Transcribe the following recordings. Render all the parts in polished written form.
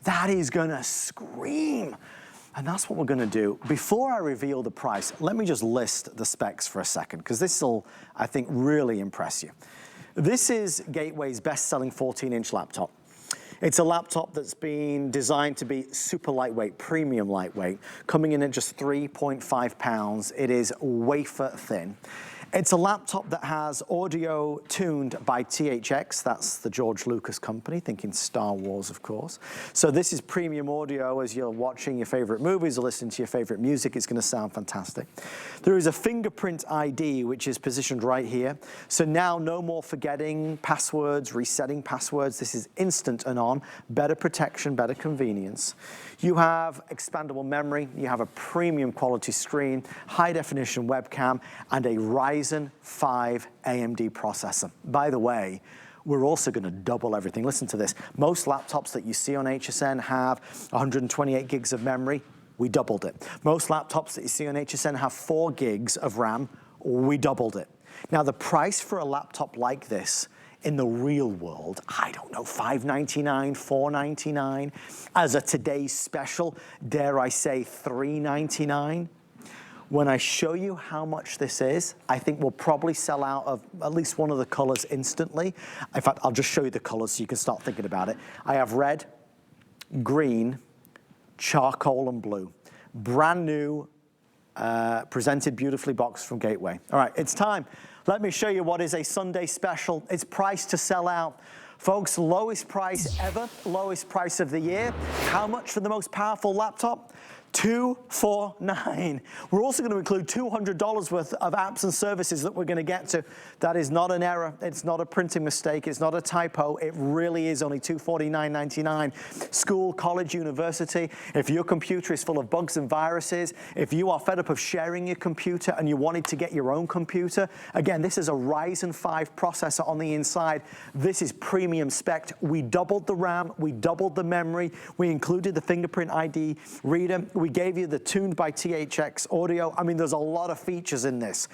That is gonna scream. And that's what we're gonna do. Before I reveal the price, let me just list the specs for a second, because this will, I think, really impress you. This is Gateway's best-selling 14-inch laptop. It's a laptop that's been designed to be super lightweight, premium lightweight, coming in at just 3.5 pounds. It is wafer thin. It's a laptop that has audio tuned by THX. That's the George Lucas company, thinking Star Wars, of course. So this is premium audio as you're watching your favorite movies or listening to your favorite music. It's gonna sound fantastic. There is a fingerprint ID, which is positioned right here. So now no more forgetting passwords, resetting passwords. This is instant and on. Better protection, better convenience. You have expandable memory. You have a premium quality screen, high definition webcam, and a Ryzen 5 AMD processor. By the way, we're also gonna double everything. Listen to this. Most laptops that you see on HSN have 128 gigs of memory. We doubled it. Most laptops that you see on HSN have 4 gigs of RAM. We doubled it. Now, the price for a laptop like this in the real world, I don't know, $599, $499. As a today's special, dare I say $399. When I show you how much this is, I think we'll probably sell out of at least one of the colors instantly. In fact, I'll just show you the colors so you can start thinking about it. I have red, green, charcoal, and blue. Brand new, presented beautifully boxed from Gateway. All right, it's time. Let me show you what is a Sunday special. It's priced to sell out. Folks, lowest price ever, lowest price of the year. How much for the most powerful laptop? $249. We're also going to include $200 worth of apps and services that we're going to get to. That is not an error. It's not a printing mistake. It's not a typo. It really is only $249.99. School, college, university. If your computer is full of bugs and viruses, if you are fed up of sharing your computer and you wanted to get your own computer, again, this is a Ryzen 5 processor on the inside. This is premium spec. We doubled the RAM. We doubled the memory. We included the fingerprint ID reader. We gave you the tuned by THX audio. I mean, there's a lot of features in this.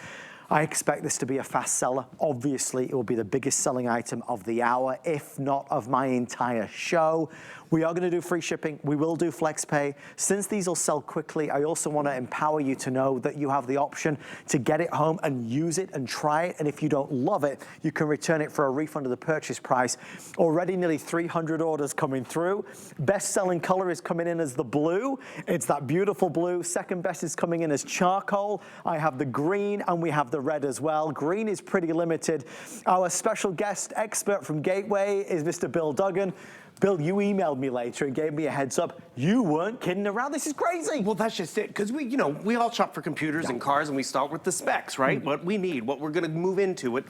I expect this to be a fast seller. Obviously, it will be the biggest selling item of the hour, if not of my entire show. We are gonna do free shipping. We will do flex pay. Since these will sell quickly, I also wanna empower you to know that you have the option to get it home and use it and try it. And if you don't love it, you can return it for a refund of the purchase price. Already nearly 300 orders coming through. Best selling color is coming in as the blue. It's that beautiful blue. Second best is coming in as charcoal. I have the green and we have the red as well. Green is pretty limited. Our special guest expert from Gateway is Mr. Bill Duggan. Bill, you emailed me later and gave me a heads up. You weren't kidding around. This is crazy. Well, that's just it. Because we all shop for computers and cars, and we start with the specs, right? What we need, what we're going to move into.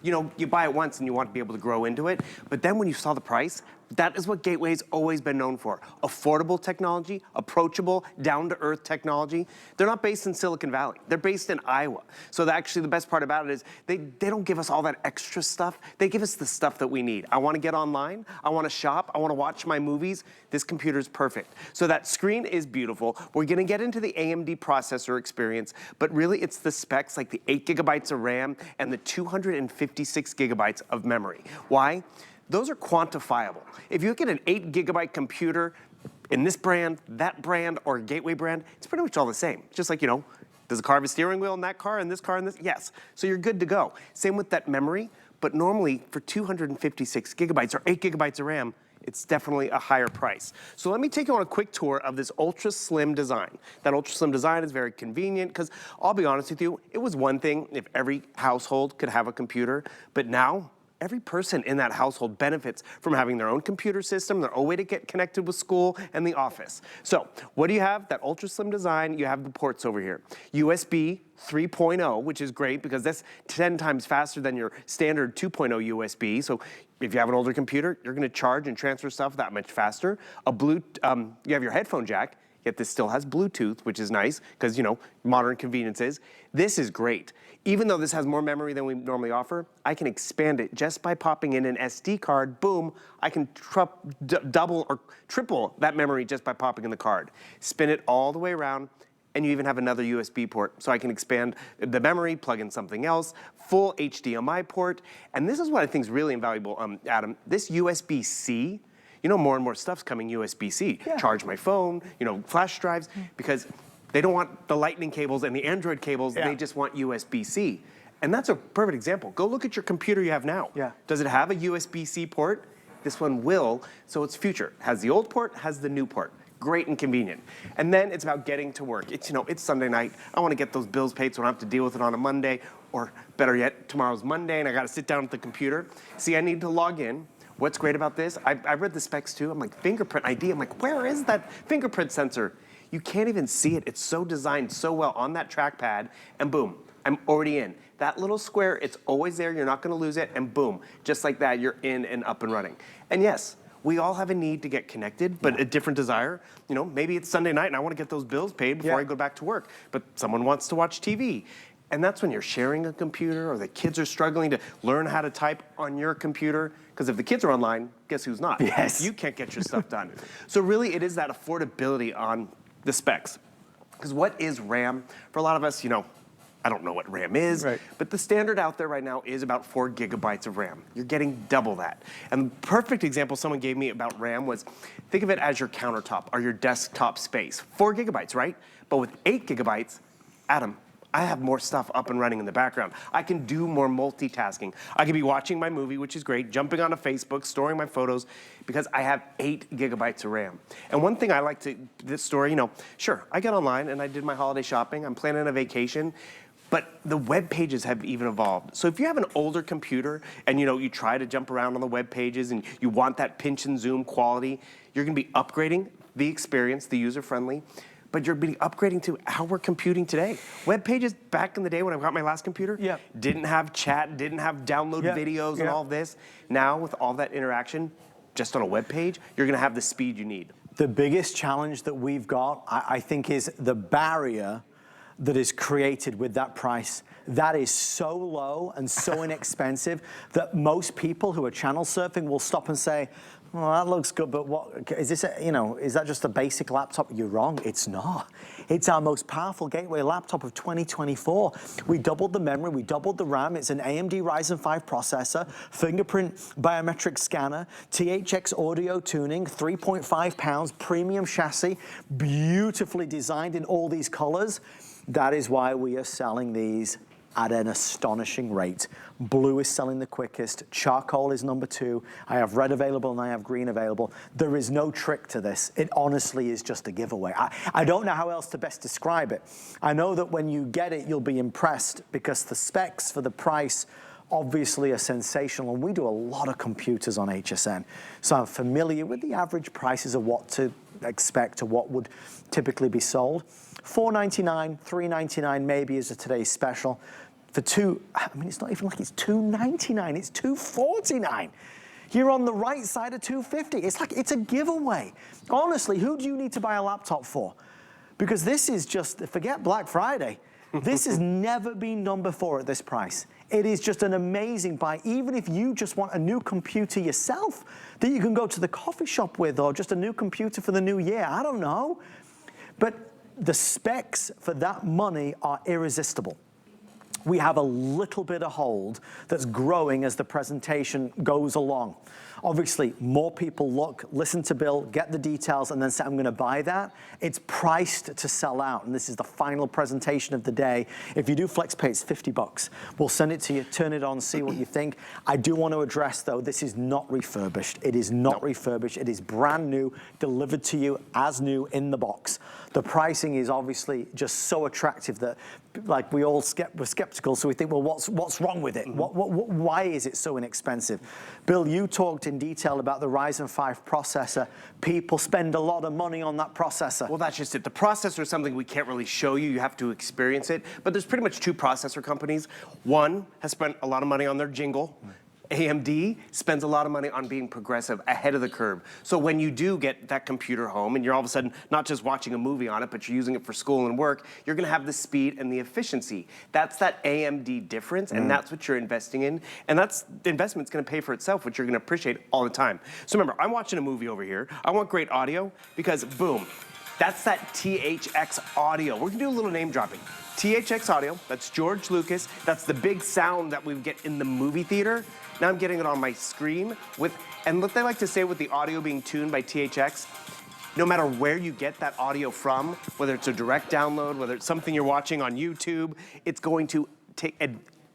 You buy it once and you want to be able to grow into it. But then when you saw the price, that is what Gateway's always been known for. Affordable technology, approachable, down-to-earth technology. They're not based in Silicon Valley. They're based in Iowa. So actually the best part about it is they don't give us all that extra stuff. They give us the stuff that we need. I want to get online. I want to shop. I want to watch my movies. This computer's perfect. So that screen is beautiful. We're going to get into the AMD processor experience, but really it's the specs like the 8 gigabytes of RAM and the 256 gigabytes of memory. Why? Those are quantifiable. If you look at an 8 gigabyte computer in this brand, that brand, or Gateway brand, it's pretty much all the same. Just like, does the car have a steering wheel in that car and this car and this? Yes. So you're good to go. Same with that memory, but normally for 256 gigabytes or 8 gigabytes of RAM, it's definitely a higher price. So let me take you on a quick tour of this ultra slim design. That ultra slim design is very convenient because I'll be honest with you, it was one thing if every household could have a computer, but now every person in that household benefits from having their own computer system, their own way to get connected with school and the office. So what do you have? That ultra slim design, you have the ports over here. USB 3.0, which is great because that's 10 times faster than your standard 2.0 USB. So if you have an older computer, you're gonna charge and transfer stuff that much faster. You have your headphone jack, yet this still has Bluetooth, which is nice because, modern conveniences. This is great. Even though this has more memory than we normally offer, I can expand it just by popping in an SD card. Boom, I can double or triple that memory just by popping in the card. Spin it all the way around, and you even have another USB port, so I can expand the memory, plug in something else, full HDMI port. And this is what I think is really invaluable, Adam. This USB-C, You know, more and more stuff's coming USB-C. Yeah. Charge my phone, you know, flash drives, because they don't want the lightning cables and the Android cables, they just want USB-C. And that's a perfect example. Go look at your computer you have now. Yeah. Does it have a USB-C port? This one will, so it's future. Has the old port, has the new port. Great and convenient. And then it's about getting to work. It's, you know, it's Sunday night. I want to get those bills paid so I don't have to deal with it on a Monday, or better yet, tomorrow's Monday and I got to sit down at the computer. See, I need to log in. What's great about this, I read the specs too. I'm like, fingerprint ID. I'm like, where is that fingerprint sensor? You can't even see it. It's so designed so well on that trackpad, and boom, I'm already in. That little square, it's always there. You're not going to lose it, and boom, just like that, you're in and up and running. And yes, we all have a need to get connected, but a different desire. You know, maybe it's Sunday night and I want to get those bills paid before I go back to work, but someone wants to watch TV. And that's when you're sharing a computer, or the kids are struggling to learn how to type on your computer. Because if the kids are online, guess who's not? Yes. You can't get your stuff done. So really, it is that affordability on the specs. Because what is RAM? For a lot of us, you know, I don't know what RAM is, but the standard out there right now is about 4 gigabytes of RAM. You're getting double that. And the perfect example someone gave me about RAM was, think of it as your countertop or your desktop space. 4 gigabytes, right? But with 8 gigabytes, Adam, I have more stuff up and running in the background. I can do more multitasking. I can be watching my movie, which is great, jumping onto Facebook, storing my photos, because I have 8 gigabytes of RAM. And one thing I like to, this story, you know, sure, I get online and I did my holiday shopping, I'm planning a vacation, but the web pages have even evolved. So if you have an older computer and you know you try to jump around on the web pages and you want that pinch and zoom quality, you're gonna be upgrading the experience, the user-friendly, but you're being upgrading to how we're computing today. Web pages back in the day when I got my last computer didn't have chat, didn't have download videos and all this. Now with all that interaction, just on a web page, you're gonna have the speed you need. The biggest challenge that we've got, I think, is the barrier that is created with that price. That is so low and so inexpensive that most people who are channel surfing will stop and say, well, that looks good, but what, is this, you know, is that just a basic laptop? You're wrong, it's not. It's our most powerful gateway laptop of 2024. We doubled the memory, we doubled the RAM. It's an AMD Ryzen 5 processor, fingerprint biometric scanner, THX audio tuning, 3.5 pounds, premium chassis, beautifully designed in all these colors. That is why we are selling these at an astonishing rate. Blue is selling the quickest, charcoal is number 2. I have red available and I have green available. There is no trick to this. It honestly is just a giveaway. I don't know how else to best describe it. I know that when you get it, you'll be impressed because the specs for the price obviously are sensational, and we do a lot of computers on HSN. So I'm familiar with the average prices of what to expect or what would typically be sold. $499, $399 maybe is a today's special. For I mean, it's not even like it's $299, it's $249. You're on the right side of $250. It's like, it's a giveaway. Honestly, who do you need to buy a laptop for? Because this is just, forget Black Friday. This has never been done before at this price. It is just an amazing buy, even if you just want a new computer yourself that you can go to the coffee shop with, or just a new computer for the new year, I don't know. But the specs for that money are irresistible. We have a little bit of hold that's growing as the presentation goes along. Obviously, more people look, listen to Bill, get the details, and then say, I'm gonna buy that. It's priced to sell out, and this is the final presentation of the day. If you do FlexPay, it's 50 bucks. We'll send it to you, turn it on, see what you think. I do want to address, though, this is not refurbished. It is not refurbished. It is brand new, delivered to you as new in the box. The pricing is obviously just so attractive that, like, we all were skeptical, so we think, well, what's wrong with it? Why is it so inexpensive? Bill, you talked in detail about the Ryzen 5 processor. People spend a lot of money on that processor. Well, that's just it. The processor is something we can't really show you. You have to experience it. But there's pretty much 2 processor companies. One has spent a lot of money on their jingle. AMD spends a lot of money on being progressive, ahead of the curve. So when you do get that computer home and you're all of a sudden not just watching a movie on it, but you're using it for school and work, you're gonna have the speed and the efficiency. That's that AMD difference, and that's what you're investing in. And that's, the investment's gonna pay for itself, which you're gonna appreciate all the time. So remember, I'm watching a movie over here. I want great audio because, boom, That's that THX audio. We're gonna do a little name dropping. THX audio, that's George Lucas. That's the big sound that we get in the movie theater. Now I'm getting it on my screen and what they like to say with the audio being tuned by THX, no matter where you get that audio from, whether it's a direct download, whether it's something you're watching on YouTube, it's going to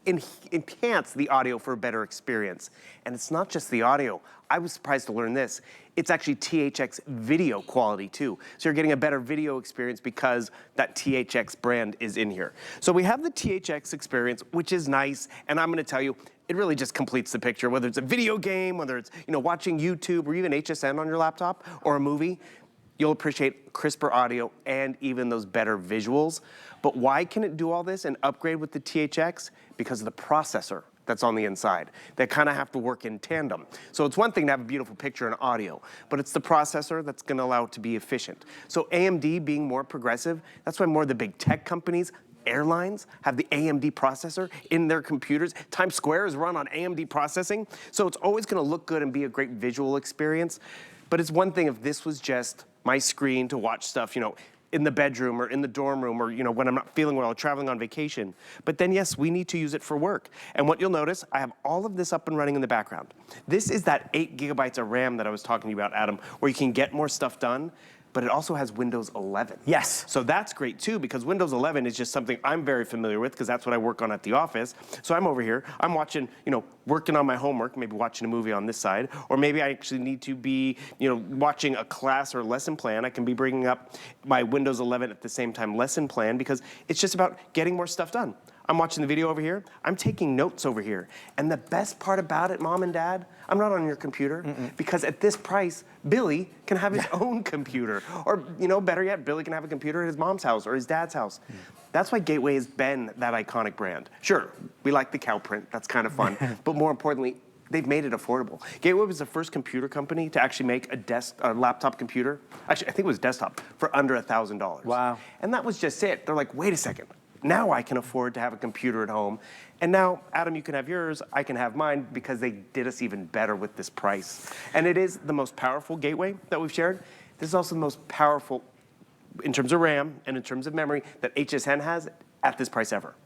enhance the audio for a better experience. And it's not just the audio. I was surprised to learn this. It's actually THX video quality too. So you're getting a better video experience because that THX brand is in here. So we have the THX experience, which is nice. And I'm gonna tell you, it really just completes the picture, whether it's a video game, whether it's watching YouTube or even HSN on your laptop or a movie. You'll appreciate crisper audio and even those better visuals. But why can it do all this and upgrade with the THX? Because of the processor that's on the inside. They kind of have to work in tandem. So it's one thing to have a beautiful picture and audio, but it's the processor that's gonna allow it to be efficient. So AMD being more progressive, that's why more of the big tech companies, airlines have the AMD processor in their computers. Times Square is run on AMD processing. So it's always gonna look good and be a great visual experience. But it's one thing if this was just my screen to watch stuff, in the bedroom or in the dorm room or when I'm not feeling well, traveling on vacation. But then yes, we need to use it for work. And what you'll notice, I have all of this up and running in the background. This is that 8 gigabytes of RAM that I was talking about, Adam, where you can get more stuff done, but it also has Windows 11. Yes. So that's great too, because Windows 11 is just something I'm very familiar with, because that's what I work on at the office. So I'm over here, I'm watching, working on my homework, maybe watching a movie on this side, or maybe I actually need to be, watching a class or lesson plan. I can be bringing up my Windows 11 at the same time lesson plan, because it's just about getting more stuff done. I'm watching the video over here. I'm taking notes over here. And the best part about it, Mom and Dad, I'm not on your computer, because at this price, Billy can have his own computer. Or, better yet, Billy can have a computer at his mom's house or his dad's house. That's why Gateway has been that iconic brand. Sure, we like the cow print, that's kind of fun. But more importantly, they've made it affordable. Gateway was the first computer company to actually make a laptop computer. Actually, I think it was desktop, for under $1,000. Wow. And that was just it. They're like, wait a second. Now I can afford to have a computer at home. And now, Adam, you can have yours, I can have mine, because they did us even better with this price. And it is the most powerful gateway that we've shared. This is also the most powerful, in terms of RAM and in terms of memory, that HSN has at this price ever.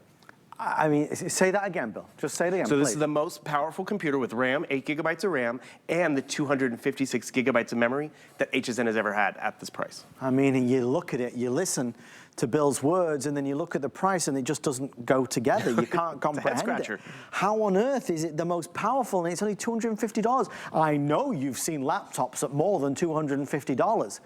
I mean, say that again, Bill. Just say it again, So this please. is the most powerful computer with RAM, 8 gigabytes of RAM, and the 256 gigabytes of memory that HSN has ever had at this price. I mean, you look at it, you listen to Bill's words, and then you look at the price, and it just doesn't go together. You can't comprehend it. How on earth is it the most powerful, and it's only $250? I know you've seen laptops at more than $250.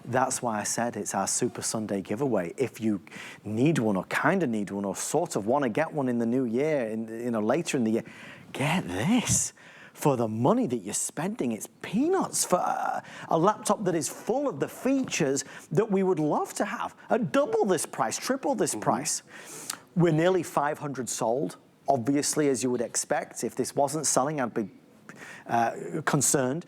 That's why I said it's our Super Sunday giveaway. If you need one or kind of need one or sort of want to get one in the new year, later in the year, get this. For the money that you're spending, it's peanuts for a laptop that is full of the features that we would love to have at double this price, triple this price. We're nearly 500 sold, obviously, as you would expect. If this wasn't selling, I'd be concerned.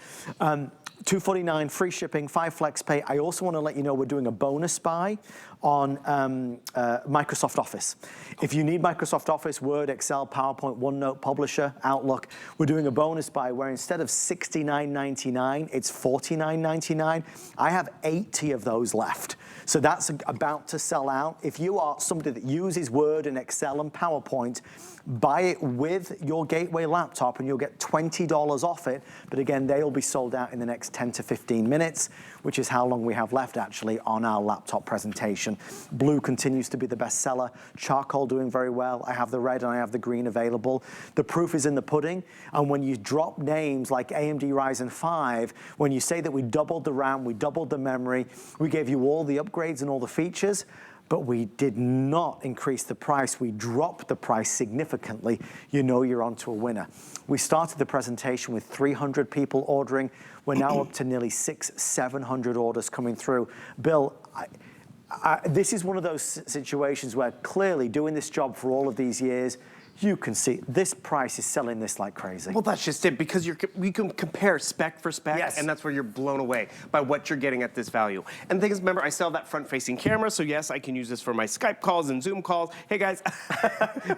$249 free shipping, 5 flex pay. I also want to let you know we're doing a bonus buy on Microsoft Office. If you need Microsoft Office, Word, Excel, PowerPoint, OneNote, Publisher, Outlook, we're doing a bonus buy where instead of $69.99, it's $49.99. I have 80 of those left. So that's about to sell out. If you are somebody that uses Word and Excel and PowerPoint, buy it with your Gateway laptop and you'll get $20 off it. But again, they'll be sold out in the next 10 to 15 minutes, which is how long we have left actually on our laptop presentation. Blue continues to be the best seller. Charcoal doing very well. I have the red and I have the green available. The proof is in the pudding. And when you drop names like AMD Ryzen 5, when you say that we doubled the RAM, we doubled the memory, we gave you all the upgrades and all the features, but we did not increase the price. We dropped the price significantly. You know you're onto a winner. We started the presentation with 300 people ordering. We're now up to nearly 600-700 orders coming through. Bill, this is one of those situations where clearly doing this job for all of these years, you can see this price is selling this like crazy. Well, that's just it, because we can compare spec for spec, Yes. and that's where you're blown away by what you're getting at this value. And the thing is, remember, I sell that front-facing camera, so yes, I can use this for my Skype calls and Zoom calls. Hey, guys.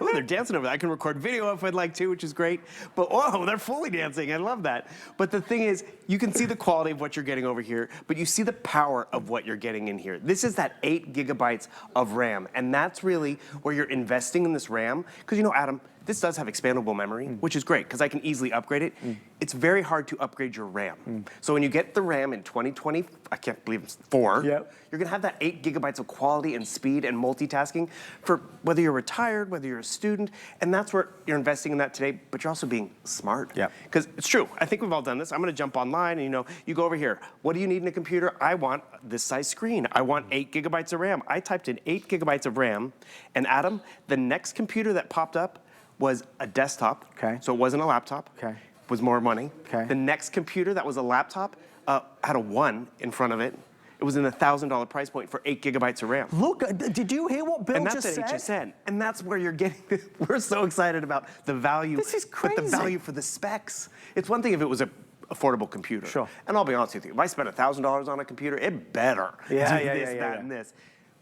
Ooh, they're dancing over there. I can record video if I'd like to, which is great. But, oh, they're fully dancing. I love that. But the thing is, you can see the quality of what you're getting over here, but you see the power of what you're getting in here. This is that 8 gigabytes of RAM, and that's really where you're investing in this RAM. Because, you know, Adam, this does have expandable memory, which is great, because I can easily upgrade it. It's very hard to upgrade your RAM. So when you get the RAM in 2020, I can't believe it's 4, Yep. you're gonna have that 8 gigabytes of quality and speed and multitasking for whether you're retired, whether you're a student, and that's where you're investing in that today, but you're also being smart. Yep. Because it's true, I think we've all done this. I'm gonna jump online and, you know, you go over here. What do you need in a computer? I want this size screen. I want 8 gigabytes of RAM. I typed in 8 gigabytes of RAM, and Adam, the next computer that popped up was a desktop. Okay. So it wasn't a laptop. Okay. Was more money. Okay. The next computer that was a laptop had a 1 in front of it. It was in a $1,000 price point for 8 gigabytes of RAM. Look, did you hear what Bill And that's just at said? HSN. And that's where you're getting, we're so excited about the value. This is But the crazy. value for the specs. It's one thing if it was a affordable computer. Sure. And I'll be honest with you, if I spent $1,000 on a computer, it better Yeah, do yeah, this, yeah, that, yeah. and this.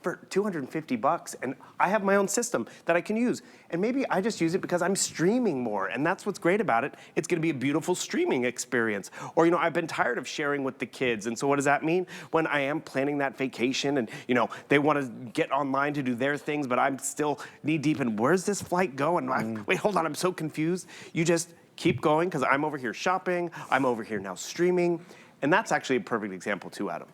For $250, and I have my own system that I can use. And maybe I just use it because I'm streaming more, and that's what's great about it. It's gonna be a beautiful streaming experience. Or, you know, I've been tired of sharing with the kids, and so what does that mean? When I am planning that vacation and, you know, they wanna get online to do their things, but I'm still knee-deep in, where's this flight going? Wait, hold on, I'm so confused. You just keep going, because I'm over here shopping, I'm over here now streaming, and that's actually a perfect example too, Adam.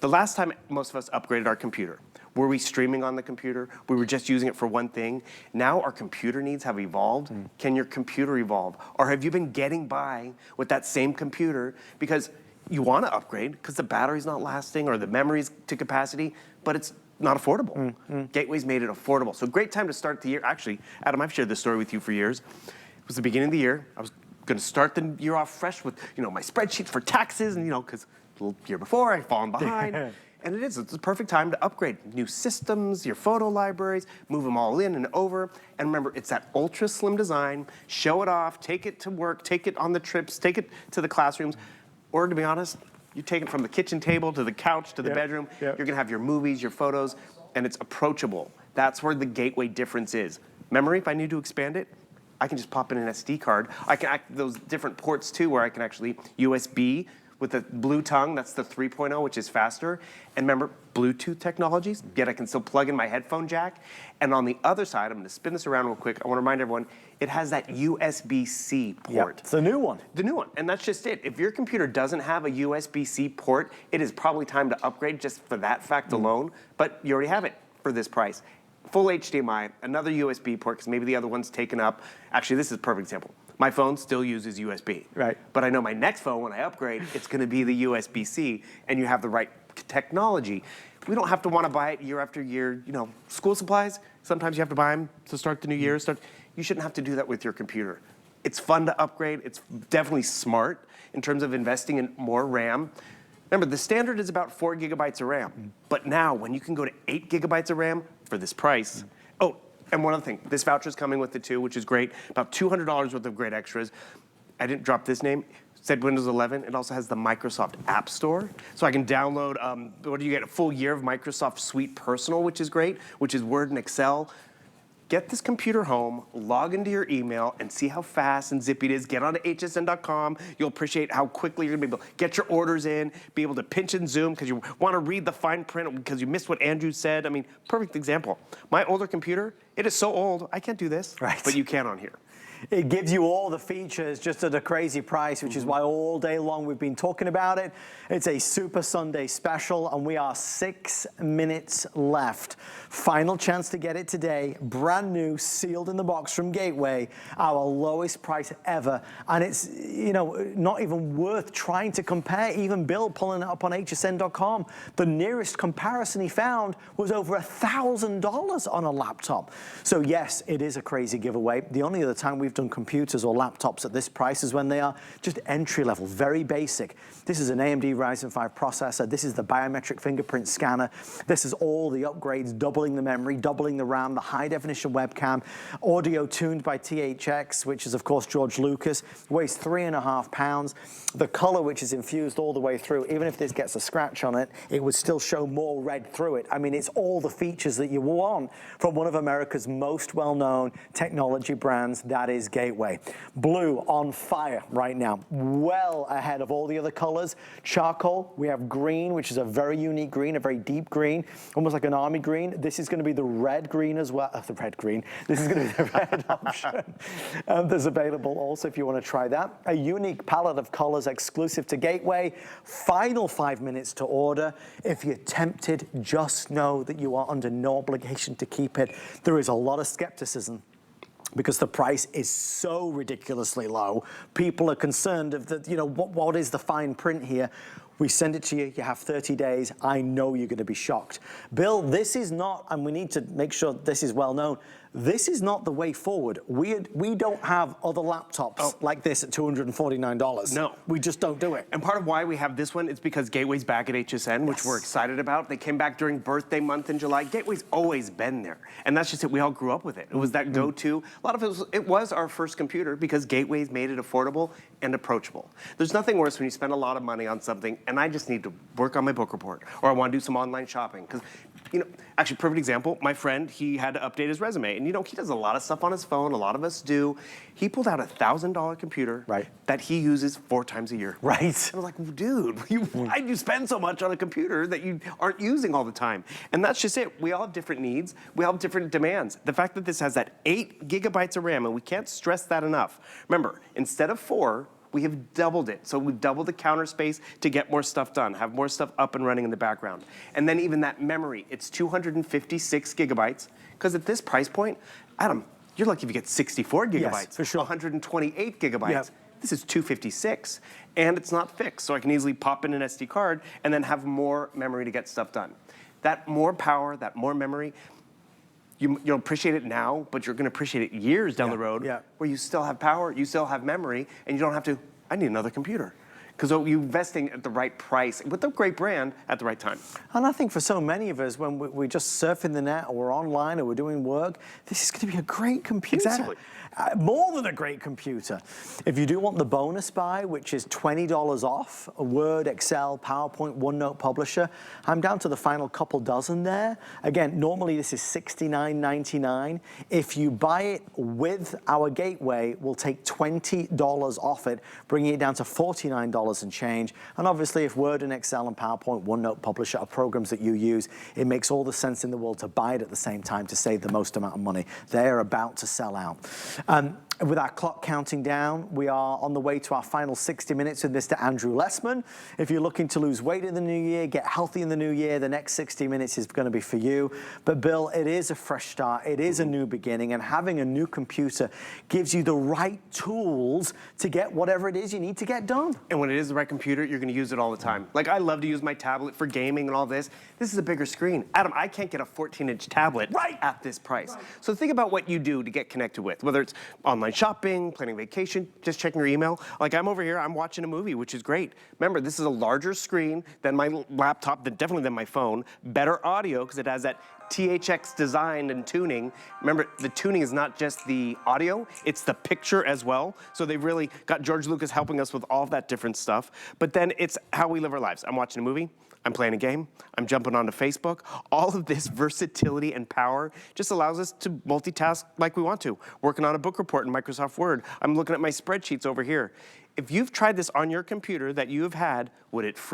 The last time most of us upgraded our computer, were we streaming on the computer? We were just using it for one thing. Now our computer needs have evolved. Can your computer evolve? Or have you been getting by with that same computer because you want to upgrade because the battery's not lasting or the memory's to capacity, but it's not affordable. Gateway's made it affordable. So great time to start the year. Actually, Adam, I've shared this story with you for years. It was the beginning of the year. I was going to start the year off fresh with, you know, my spreadsheets for taxes, and, you know, because the year before I'd fallen behind. And it's a perfect time to upgrade new systems, your photo libraries, move them all in and over. And remember, it's that ultra slim design. Show it off, take it to work, take it on the trips, take it to the classrooms. Or to be honest, you take it from the kitchen table to the couch to the bedroom. You're gonna have your movies, your photos, and it's approachable. That's where the Gateway difference is. Memory, if I need to expand it, I can just pop in an SD card. I can those different ports too, where I can actually USB with the blue tongue, that's the 3.0, which is faster. And remember, Bluetooth technologies, yet I can still plug in my headphone jack. And on the other side, I'm gonna spin this around real quick. I wanna remind everyone, it has that USB-C port. It's the new one. The new one, and that's just it. If your computer doesn't have a USB-C port, it is probably time to upgrade just for that fact alone, but you already have it for this price. Full HDMI, another USB port, because maybe the other one's taken up. Actually, this is a perfect example. My phone still uses USB. Right. But I know my next phone, when I upgrade, it's gonna be the USB-C, and you have the right technology. We don't have to wanna buy it year after year. You know, school supplies, sometimes you have to buy them to start the new year. You shouldn't have to do that with your computer. It's fun to upgrade. It's definitely smart in terms of investing in more RAM. Remember, the standard is about 4 gigabytes of RAM. But now, when you can go to 8 gigabytes of RAM for this price, oh, and one other thing, this voucher's coming with it too, which is great. About $200 worth of great extras. I didn't drop this name. It said Windows 11. It also has the Microsoft App Store. So I can download, what do you get, a full year of Microsoft Suite Personal, which is great, which is Word and Excel. Get this computer home, log into your email, and see how fast and zippy it is. Get onto hsn.com. You'll appreciate how quickly you're gonna be able to get your orders in, be able to pinch and zoom because you wanna read the fine print because you missed what Andrew said. I mean, perfect example. My older computer, it is so old, I can't do this, but you can on here. It gives you all the features just at a crazy price, which is why all day long we've been talking about it. It's a Super Sunday special, and we are 6 minutes left. Final chance to get it today. Brand new, sealed in the box from Gateway. Our lowest price ever. And it's, you know, not even worth trying to compare. Even Bill pulling it up on hsn.com. The nearest comparison he found was over $1,000 on a laptop. So yes, it is a crazy giveaway. The only other time we've you've done computers or laptops at this price is when they are just entry level, very basic. This is an AMD Ryzen 5 processor. This is the biometric fingerprint scanner. This is all the upgrades, doubling the memory, doubling the RAM, the high definition webcam, audio tuned by THX, which is of course George Lucas, weighs 3.5 pounds. The color, which is infused all the way through, even if this gets a scratch on it, it would still show more red through it. I mean, it's all the features that you want from one of America's most well-known technology brands, that is Gateway. Blue on fire right now, well ahead of all the other colors. Charcoal, we have green, which is a very unique green, a very deep green, almost like an army green. This is going to be the red green as well. The red green. This is going to be the red option. There's available also if you want to try that. A unique palette of colors exclusive to Gateway. Final 5 minutes to order. If you're tempted, just know that you are under no obligation to keep it. There is a lot of skepticism because the price is so ridiculously low. People are concerned of the, you know, what is the fine print here? We send it to you, you have 30 days. I know you're gonna be shocked. Bill, this is not, and we need to make sure this is well known, this is not the way forward. We don't have other laptops like this at $249. No. We just don't do it. And part of why we have this one is because Gateway's back at HSN, which we're excited about. They came back during birthday month in July. Gateway's always been there. And that's just it, we all grew up with it. It was that go-to. A lot of it was our first computer because Gateway's made it affordable and approachable. There's nothing worse when you spend a lot of money on something and I just need to work on my book report or I want to do some online shopping. Because, you know, actually, perfect example, my friend, he had to update his resume. And, you know, he does a lot of stuff on his phone. A lot of us do. He pulled out a $1,000 computer that he uses 4 times a year. Right. And I was like, dude, why do you spend so much on a computer that you aren't using all the time? And that's just it. We all have different needs. We all have different demands. The fact that this has that 8 gigabytes of RAM, and we can't stress that enough. Remember, instead of 4, we have doubled it. So we've doubled the counter space to get more stuff done, have more stuff up and running in the background. And then even that memory, it's 256 gigabytes. Because at this price point, Adam, you're lucky if you get 64 gigabytes. Yes, for sure. 128 gigabytes. Yep. This is 256, and it's not fixed. So I can easily pop in an SD card and then have more memory to get stuff done. That more power, that more memory, you'll appreciate it now, but you're going to appreciate it years down the road where you still have power, you still have memory, and you don't have to, I need another computer. Because you're investing at the right price with a great brand at the right time. And I think for so many of us, when we're just surfing the net or we're online or we're doing work, this is going to be a great computer. Exactly. More than a great computer. If you do want the bonus buy, which is $20 off, a Word, Excel, PowerPoint, OneNote Publisher, I'm down to the final couple dozen there. Again, normally this is $69.99. If you buy it with our Gateway, we'll take $20 off it, bringing it down to $49 and change. And obviously, if Word and Excel and PowerPoint, OneNote Publisher are programs that you use, it makes all the sense in the world to buy it at the same time to save the most amount of money. They're about to sell out. With our clock counting down, we are on the way to our final 60 minutes with Mr. Andrew Lessman. If you're looking to lose weight in the new year, get healthy in the new year, the next 60 minutes is going to be for you. But Bill, it is a fresh start. It is a new beginning, and having a new computer gives you the right tools to get whatever it is you need to get done. And when it is the right computer, you're going to use it all the time. Like, I love to use my tablet for gaming and all this. This is a bigger screen. Adam, I can't get a 14-inch tablet at this price. So think about what you do to get connected with, whether it's online shopping, planning vacation, just checking your email. Like, I'm over here, I'm watching a movie, which is great. Remember, this is a larger screen than my laptop, definitely than my phone. Better audio, because it has that THX design and tuning. Remember, the tuning is not just the audio, it's the picture as well. So they've really got George Lucas helping us with all of that different stuff. But then it's how we live our lives. I'm watching a movie, I'm playing a game, I'm jumping onto Facebook. All of this versatility and power just allows us to multitask like we want to. Working on a book report in Microsoft Word. I'm looking at my spreadsheets over here. If you've tried this on your computer that you have had, would it free